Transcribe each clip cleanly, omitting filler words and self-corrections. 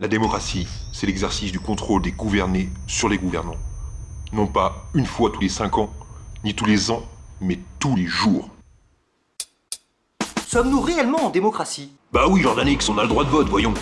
La démocratie, c'est l'exercice du contrôle des gouvernés sur les gouvernants. Non pas une fois tous les 5 ans, ni tous les ans, mais tous les jours. Sommes-nous réellement en démocratie? Bah oui, Jordan X, on a le droit de vote, voyons.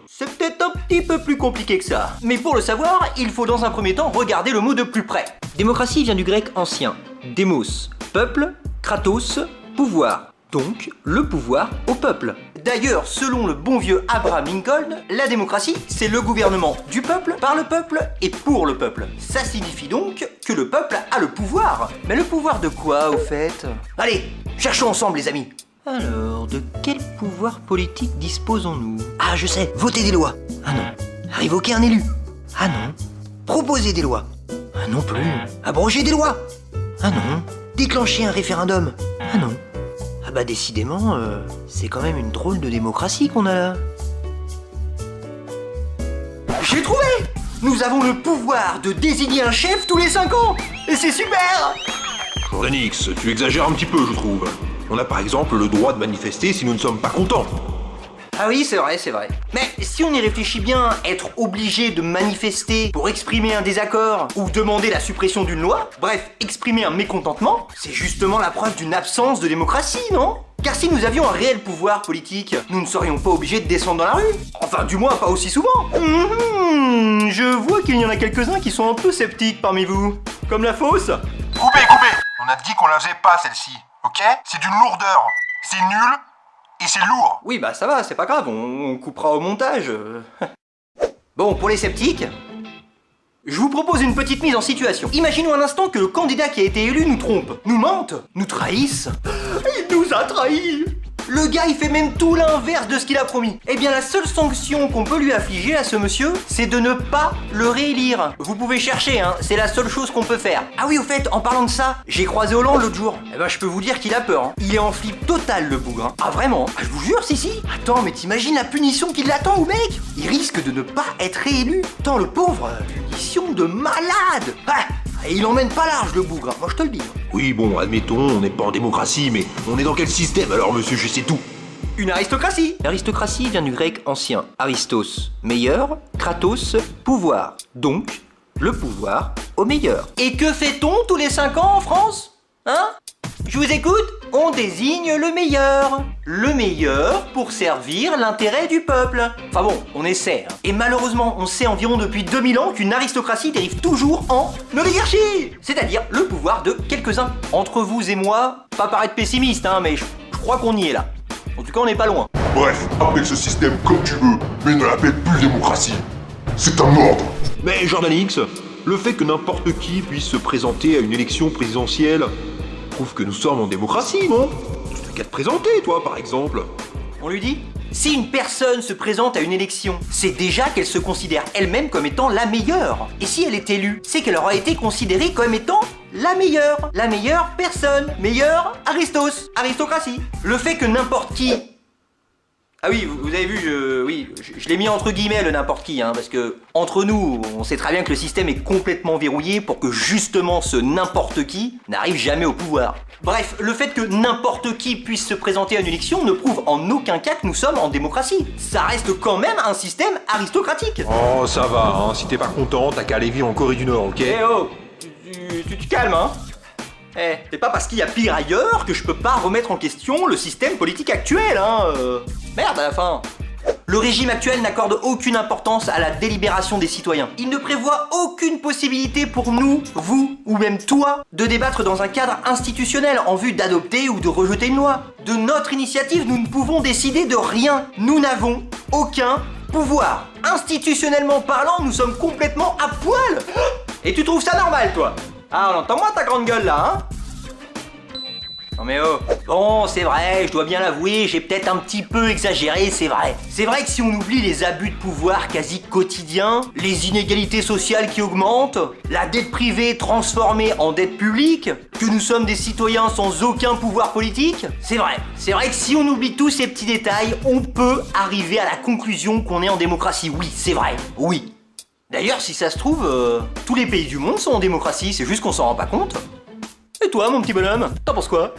C'est peut-être un petit peu plus compliqué que ça. Mais pour le savoir, il faut dans un premier temps regarder le mot de plus près. Démocratie vient du grec ancien. Démos, peuple, kratos, pouvoir. Donc, le pouvoir au peuple. D'ailleurs, selon le bon vieux Abraham Lincoln, la démocratie, c'est le gouvernement du peuple, par le peuple et pour le peuple. Ça signifie donc que le peuple a le pouvoir. Mais le pouvoir de quoi, au fait? Allez, cherchons ensemble, les amis. Alors, de quel pouvoir politique disposons-nous? Ah, je sais, voter des lois. Ah non. Révoquer un élu. Ah non. Proposer des lois. Ah non plus. Abroger des lois. Ah non. Déclencher un référendum. Ah non. Ah bah décidément, c'est quand même une drôle de démocratie qu'on a là. J'ai trouvé! Nous avons le pouvoir de désigner un chef tous les 5 ans! Et c'est super! Jordan X, tu exagères un petit peu, je trouve. On a par exemple le droit de manifester si nous ne sommes pas contents. Ah oui, c'est vrai, c'est vrai. Mais si on y réfléchit bien, être obligé de manifester pour exprimer un désaccord ou demander la suppression d'une loi, bref, exprimer un mécontentement, c'est justement la preuve d'une absence de démocratie, non? Car si nous avions un réel pouvoir politique, nous ne serions pas obligés de descendre dans la rue. Enfin, du moins, pas aussi souvent. Je vois qu'il y en a quelques-uns qui sont un peu sceptiques parmi vous. Comme la fausse. Coupez! On a dit qu'on la faisait pas, celle-ci, ok? C'est d'une lourdeur. C'est nul. Et c'est lourd. Oui, bah ça va, c'est pas grave, on coupera au montage. Bon, pour les sceptiques, je vous propose une petite mise en situation. Imaginons un instant que le candidat qui a été élu nous trompe, nous mente, nous trahisse. Il nous a trahis. Le gars, il fait même tout l'inverse de ce qu'il a promis. Eh bien, la seule sanction qu'on peut lui affliger à ce monsieur, c'est de ne pas le réélire. Vous pouvez chercher, hein, c'est la seule chose qu'on peut faire. Ah oui, au fait, en parlant de ça, j'ai croisé Hollande l'autre jour. Eh ben, je peux vous dire qu'il a peur, hein. Il est en flip total, le bougre, hein. Ah vraiment? Ah, je vous jure, si. Attends, mais t'imagines la punition qui l'attend au mec? Il risque de ne pas être réélu. Tant le pauvre, punition de malade. Ah, et il emmène pas large, le bougre, hein. Moi, je te le dis. Oui, bon, admettons, on n'est pas en démocratie, mais on est dans quel système alors, monsieur, je sais tout? Une aristocratie. L'aristocratie vient du grec ancien. Aristos, meilleur, kratos, pouvoir. Donc, le pouvoir au meilleur. Et que fait-on tous les 5 ans en France? Hein? Je vous écoute? On désigne le meilleur. Le meilleur pour servir l'intérêt du peuple. Enfin bon, on essaie, hein. Et malheureusement, on sait environ depuis 2000 ans qu'une aristocratie dérive toujours en oligarchie. C'est-à-dire le pouvoir de quelques-uns. Entre vous et moi, pas paraître pessimiste, hein, mais je crois qu'on y est là. En tout cas, on n'est pas loin. Bref, appelle ce système comme tu veux, mais ne l'appelle plus démocratie. C'est un ordre. Mais Jordan X, le fait que n'importe qui puisse se présenter à une élection présidentielle prouve que nous sommes en démocratie, non? Tu n'as qu'à te présenter, toi, par exemple. On lui dit? Si une personne se présente à une élection, c'est déjà qu'elle se considère elle-même comme étant la meilleure. Et si elle est élue, c'est qu'elle aura été considérée comme étant la meilleure personne, meilleure aristocratie. Le fait que n'importe qui... Ah oui, vous avez vu, je l'ai mis entre guillemets le n'importe qui, hein, parce que entre nous, on sait très bien que le système est complètement verrouillé pour que justement ce n'importe qui n'arrive jamais au pouvoir. Bref, le fait que n'importe qui puisse se présenter à une élection ne prouve en aucun cas que nous sommes en démocratie. Ça reste quand même un système aristocratique. Oh, ça va, hein, si t'es pas content, t'as qu'à aller vivre en Corée du Nord, ok? Eh oh, tu te calmes, hein. Eh, c'est pas parce qu'il y a pire ailleurs que je peux pas remettre en question le système politique actuel, hein. Merde à la fin. Le régime actuel n'accorde aucune importance à la délibération des citoyens. Il ne prévoit aucune possibilité pour nous, vous ou même toi, de débattre dans un cadre institutionnel en vue d'adopter ou de rejeter une loi. De notre initiative, nous ne pouvons décider de rien. Nous n'avons aucun pouvoir. Institutionnellement parlant, nous sommes complètement à poil. Et tu trouves ça normal, toi? Ah, on entend moi ta grande gueule là, hein? Non mais oh. Bon, c'est vrai, je dois bien l'avouer, j'ai peut-être un petit peu exagéré, c'est vrai. C'est vrai que si on oublie les abus de pouvoir quasi quotidiens, les inégalités sociales qui augmentent, la dette privée transformée en dette publique, que nous sommes des citoyens sans aucun pouvoir politique, c'est vrai. C'est vrai que si on oublie tous ces petits détails, on peut arriver à la conclusion qu'on est en démocratie. Oui, c'est vrai, oui. D'ailleurs, si ça se trouve, tous les pays du monde sont en démocratie, c'est juste qu'on s'en rend pas compte. Et toi, mon petit bonhomme, t'en penses quoi?